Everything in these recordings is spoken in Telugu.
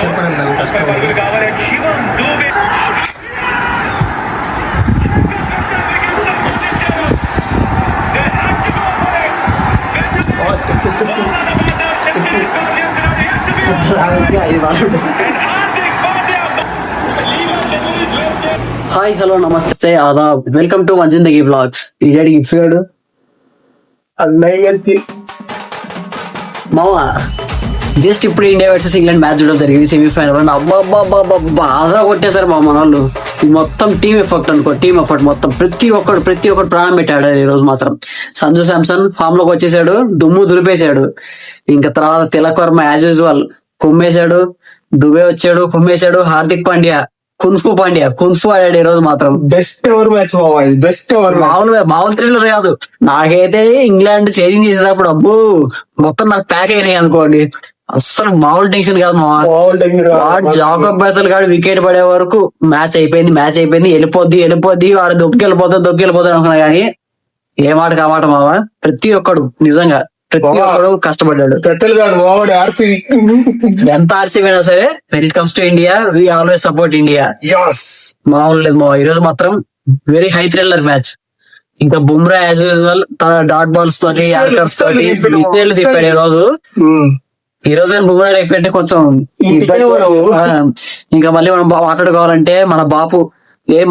చెప్పడం దాని కష్టం. హాయ్ హలో నమస్తే Aadab, welcome to one Zindagi blogs. ED ఇప్పాడు అన్నయ్య మామ. జస్ట్ ఇప్పుడు ఇండియా వర్సెస్ ఇంగ్లాండ్ మ్యాచ్ చూడడం జరిగింది సెమీఫైనల్. అబ్బాబ్బాబ్బా బాగా కొట్టేశారు మా మనోళ్ళు. మొత్తం టీమ్ ఎఫర్ట్ అనుకో, టీమ్ ఎఫర్ట్ మొత్తం ప్రతి ఒక్కడు ప్రాణం పెట్టాడు ఈ రోజు మాత్రం. సంజు శాంసన్ ఫామ్ లోకి వచ్చేసాడు, దుమ్ము దులిపేశాడు. ఇంకా తర్వాత తిలక్ వర్మ యాజ్ యూజువల్ కుమ్మేశాడు, దుబే వచ్చాడు కుమ్మేశాడు, హార్దిక్ పాండ్యా కున్ఫు ఆడాడు ఈ రోజు మాత్రం. Best ever match best ever మామూలు థ్రిల్లర్ కాదు. నాకైతే ఇంగ్లాండ్ చేంజ్ చేసేటప్పుడు అబ్బో మొత్తం నాకు ప్యాక్ అయినాయి అనుకోండి. అస్సలు మామూలు టెన్షన్ కాదు మా. జాకబ్ బెతల్ గాడు వికెట్ పడే వరకు మ్యాచ్ అయిపోయింది వెళ్ళిపోద్ది వాడు దొక్కెళ్ళిపోతాడు అనుకున్నా గానీ ఏ మాట కామాట మావ. ప్రతి ఒక్కడు నిజంగా ప్రతి ఒక్కడు కష్టపడ్డాడు. ఎంత ఆర్సీబీ అయినా సరే when it comes to India we always support India. మామూలు లేదు మా. ఈ రోజు మాత్రం వెరీ హై థ్రిల్లర్ మ్యాచ్. ఇంకా బుమ్రా యాజ్ యూజువల్ తన డాట్ బాల్స్ తోటి యార్కర్స్ తోటి వికెట్లు తిప్పాడు ఈ రోజు బుమ్రా అయిపోయింటే కొంచెం. ఇంకా మళ్ళీ మనం మాట్లాడుకోవాలంటే మన బాపు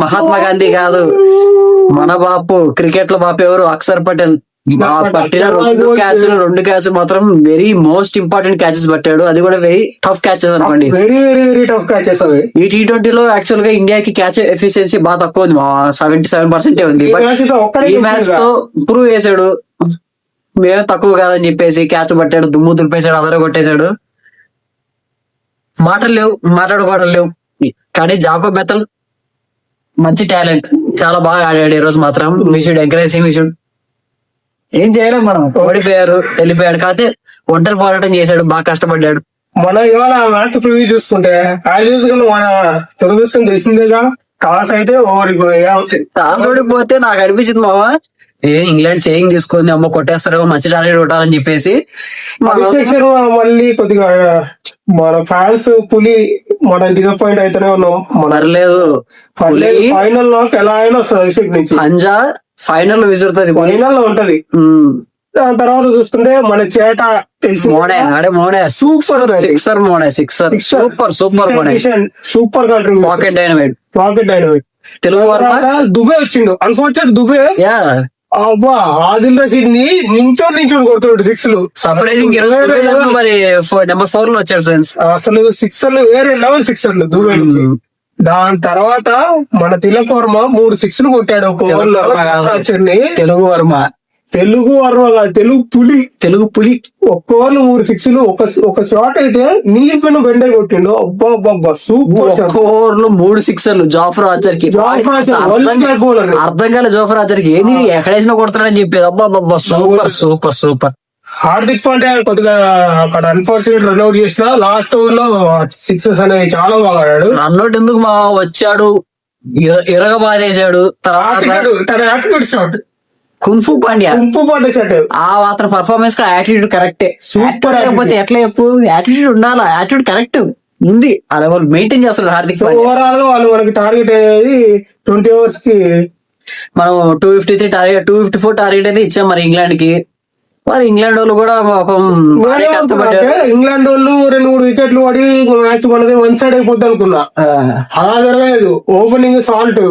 మహాత్మా గాంధీ కాదు, మన బాపు క్రికెట్ లో బాపు ఎవరు, అక్షర్ పటేల్. పట్టిన రెండు క్యాచ్లు మాత్రం వెరీ మోస్ట్ ఇంపార్టెంట్ క్యాచెస్ పట్టాడు. అది కూడా వెరీ టఫ్ క్యాచెస్ అనుకోండి. ఈ T20లో యాక్చువల్ గా ఇండియాకి క్యాచ్ ఎఫిషియన్సీ బాగా తక్కువ ఉంది, 77% ఉంది. బట్ ఈ మ్యాచ్ తో ప్రూవ్ చేశాడు మేమే తక్కువ కాదని చెప్పేసి. క్యాచ్ పట్టాడు, దుమ్ము దులిపేశాడు, అదర కొట్టేశాడు. మాట్లాడుకోవడం లేవు. కానీ జాకబ్ బెతల్ మంచి టాలెంట్, చాలా బాగా ఆడాడు ఈ రోజు మాత్రం. We should encourage him. ఏం చేయలేం మనం. వెళ్ళిపోయాడు కాకపోతే ఒంటరి పోరాటం చేశాడు, బాగా కష్టపడ్డాడు. మనం ఇవాళ మ్యాచ్ ప్రివ్యూ చూసుకుంటే మన దురదృష్టం తెలిసిందేగా. టాస్ అయితే టాస్ ఓడిపోతే నాకు అనిపించింది మావా, ఇంగ్లాండ్ చేయింగ్ తీసుకుంది, అమ్మ కొట్టేస్తారు మంచి టార్గెట్ కొట్టాలని చెప్పేసి. మళ్ళీ కొద్దిగా మన ఫ్యాన్స్ పులి మన డిసప్పాయింట్ అయితేనే ఉన్నాం. మనలేదు ఫైనల్ లోకి ఎలా అయినా వస్తుంది. అంజా ఫైనల్ లో విసురుతుంది, ఫైనల్ లో ఉంటది. దాని తర్వాత చూస్తుంటే మన చేట super country pocket dynamite Telugu Dube వచ్చిండు. అన్ఫార్చునేట్ దుబే అబ్బా ఆదిల్ రషీద్ ని నించోని కొడుతున్నాడు సిక్స్లు. సర్ప్రైజింగ్ మరి నెంబర్ 4 లో వచ్చాడు ఫ్రెండ్స్. అసలు సిక్సర్లు వేరే లెవెల్ సిక్సర్లు దుబే నుంచి. దాని తర్వాత మన తిలక్ వర్మ 3 సిక్స్లు కొట్టాడు ఒక ఓవర్ లో. తెలుగు వర్మ తెలుగు పులి ఒక్క ఓవర్లు 3 సిక్స్లు. ఒక షాట్ అయితే నీ పైన బెండే కొట్టిండు. అబ్బా సూపర్. ఒక్క ఓవర్ లో 3 సిక్సర్లు జాఫర్ ఆర్చర్ కి. అర్థం కాలే జాఫర్ ఆర్చర్ కి ఏది ఎక్కడేసినా కొడతాడని చెప్పేది. అబ్బా సూపర్. హార్దిక్ పాండ్యా కొద్దిగా అక్కడ అన్ఫార్చునేట్ రన్అట్ చేసిన లాస్ట్ ఓవర్ లో సిక్సెస్ అనేది చాలా బాగా ఆడాడు. రన్అట్ ఎందుకు మా వచ్చాడు, ఇరగబాదేశాడు. తన attitude shot kung fu Pandya shot ఆ మాత్రం పర్ఫార్మెన్స్ కి యాటిట్యూడ్ కరెక్టే. సూపర్. లేకపోతే ఎట్లా చెప్పు, యాటిట్యూడ్ ఉండాలా, యాటిట్యూడ్ కరెక్ట్ ఉంది. అలా వాళ్ళు మెయింటైన్ చేస్తారు హార్దిక్ పాండ్యా. ఓవరాల్ గా వాళ్ళు మనకి టార్గెట్ అనేది 20 overs కి మనం 253 టార్గెట్ 254 టార్గెట్ అయితే ఇచ్చాం మరి ఇంగ్లాండ్ కి. మరి ఇంగ్లాండ్ వాళ్ళు కూడా కష్టపడ్డారు. ఇంగ్లాండ్ వాళ్ళు 2-3 వికెట్లు పడి మ్యాచ్ మనది 1 side అయిపోద్ది అనుకున్నా. అలా జరగలేదు. ఓపెనింగ్ సాల్ట్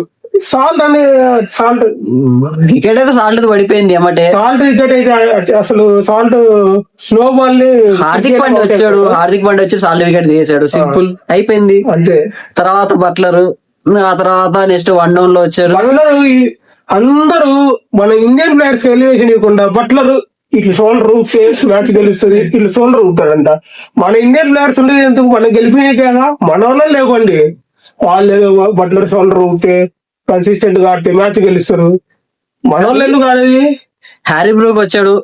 వికెట్ అయితే సాల్ట్ పడిపోయింది ఏమంటే. సాల్ట్ వికెట్ అయితే అసలు సాల్ట్ స్లో బాల్ ని హార్దిక్ పాండ్యా వచ్చి సాల్ట్ వికెట్ తీసాడు. సింపుల్ అయిపోయింది అంతే. తర్వాత బట్లర్, ఆ తర్వాత నెక్స్ట్ 1 down లో వచ్చారు. అందరూ మన ఇండియన్ ప్లేయర్స్ ఎలివేషన్ ఇవ్వకుండా బట్లర్ ఇట్లా షోల్డర్ ఊపితే మ్యాచ్ గెలుస్తుంది, ఇట్లా షోల్డర్ ఊపుతాడంట. మన ఇండియన్ ప్లేయర్స్ ఉండేది ఎందుకు, మనం గెలిపినాకేగా. మన వాళ్ళే లేవండి, వాళ్ళు బట్లర్ షోల్డర్ ఊపితే కన్సిస్టెంట్ గా ఆడితే మ్యాచ్ గెలుస్తారు. మన వాళ్ళు ఎందుకు ఆడేది. హ్యారీ బ్రూక్ వచ్చాడు,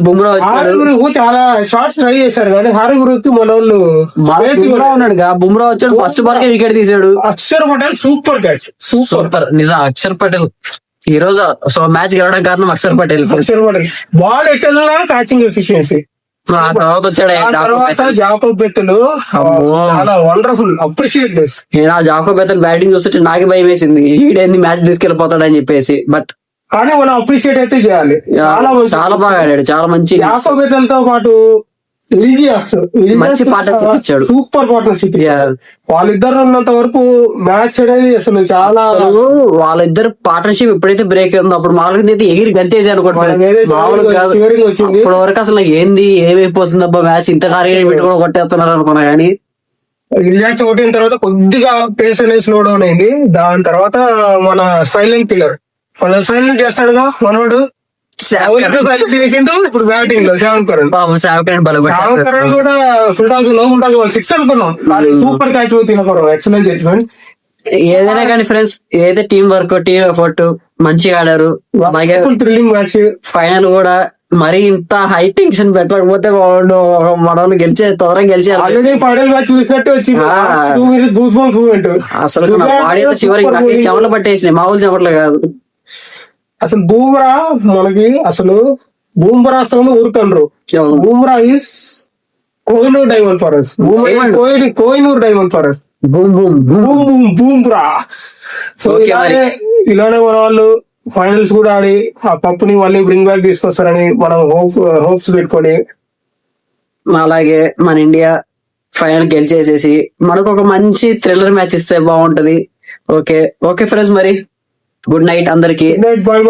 బుమ్రా వచ్చాడు. చాలా షార్ట్స్ ట్రై చేశారు కానీ హ్యారీ బ్రూక్ కి మన వాళ్ళు ఉన్నాడు. బుమ్రా వచ్చాడు, ఫస్ట్ బాల్ కి వికెట్ తీసాడు. Akshar Patel super catch, super నిజం. అక్షర్ పటేల్ ఈ రోజు మ్యాచ్ గెలవడం కారణం అక్షర్ పటేల్. బాల్ ఎట్లా క్యాచింగ్ ఎఫిషియన్సీ ఆ తర్వాత వచ్చాడు ఆ తర్వాత జాకోబ్ బెత్తలు చాలా వండర్ఫుల్, అప్రిషియేట్ దిస్. నేను ఆ జాకో బెతన్ బ్యాటింగ్ చూస్తుంటే నాకు భయం వేసింది, ఈడేంది మ్యాచ్ తీసుకెళ్లిపోతాడని చెప్పేసి. బట్ కానీ మనం అప్రిషియేట్ అయితే చేయాలి. చాలా బాగా ఆడాడు, చాలా మంచి జాకోబ్ బెత్తలతో పాటు మంచి partnership ఇచ్చాడు. Super partnership. వాళ్ళిద్దరు ఉన్నంత వరకు మ్యాచ్ అనేది అసలు చాలా అసలు వాళ్ళిద్దరు పార్ట్నర్షిప్ ఎప్పుడైతే బ్రేక్ అయిందో అప్పుడు మామూలుగా అయితే ఎగిరి గంతేసి అనుకుంటున్నాను. మామూలుగా కాదు, చివరికి వచ్చింది. ఇప్పటి వరకు అసలు ఏంది ఏమైపోతుంది అబ్బా మ్యాచ్ ఇంత టార్గెట్ పెట్టుకుని కొట్టేస్తున్నారు అనుకున్నా కానీ మ్యాచ్ ఒకటిన తర్వాత కొద్దిగా పేస్ అనేది స్లో డౌన్ అయింది. దాని తర్వాత మన సైలెంట్ కిల్లర్ మన సైలెంట్ చేస్తాడుగా మనోడు, సైలెంట్ చేసిండు. ఇప్పుడు బ్యాటింగ్ లో శ్యామ్ కరణ్ కూడా ఫుల్టాస్ లో ఉంటాడు. వాళ్ళు 6 అనుకున్నాం, సూపర్ క్యాచ్ తినకూడదు. Excellent judgement. ఏదైనా కానీ ఫ్రెండ్స్, ఏదైతే టీం వర్క్ టీం ఎఫర్ట్ మంచిగా ఆడారు. అలాగే థ్రిల్లింగ్ మ్యాచ్. ఫైనల్ కూడా మరి ఇంత హై టెన్షన్ పెట్టకపోతే మనం తొందరగా గెలిచారు. ఆల్రెడీ ఫైనల్ మ్యాచ్ చూసినట్టు వచ్చింది. 2 minutes గూస్ బంప్స్ మూమెంట్. అసలు నా బాడీ అయితే చివరికి నాకు చెమటలు పట్టేసినాయి, మామూలు చెమటలు కాదు. అసలు బూమ్రా మనకి అసలు బూమ్రా అసలు ఊరుకండ్రు. Bumrah is Kohinoor diamond for us. Kohinoor diamond for us. Boom boom boom boom Bumrah. So Okay, ఇలానే మన వాళ్ళు ఫైనల్స్ కూడా ఆడి ఆ కప్పుని మళ్ళీ బ్రింగ్ బ్యాక్ తీసుకొస్తారని మనం హోప్స్ పెట్టుకొని, అలాగే మన ఇండియా ఫైనల్ గెలిచేసేసి మనకు ఒక మంచి థ్రిల్లర్ మ్యాచ్ ఇస్తే బాగుంటది. ఓకే ఓకే ఫ్రెండ్స్, మరి గుడ్ నైట్ అందరికి.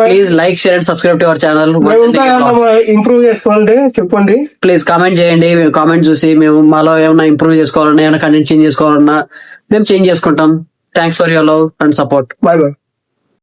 Please like share and subscribe to our channel. Improve చేసుకోవాలంటే చెప్పండి, ప్లీజ్ కామెంట్ చేయండి. మేము కామెంట్ చూసి మేము మాలో ఏమైనా ఇంప్రూవ్ చేసుకోవాలన్నా, ఏమైనా కంటెంట్ చేంజ్ చేసుకోవాలన్నా మేము చేంజ్ చేసుకుంటాం. Thanks for your love and support. Bye bye.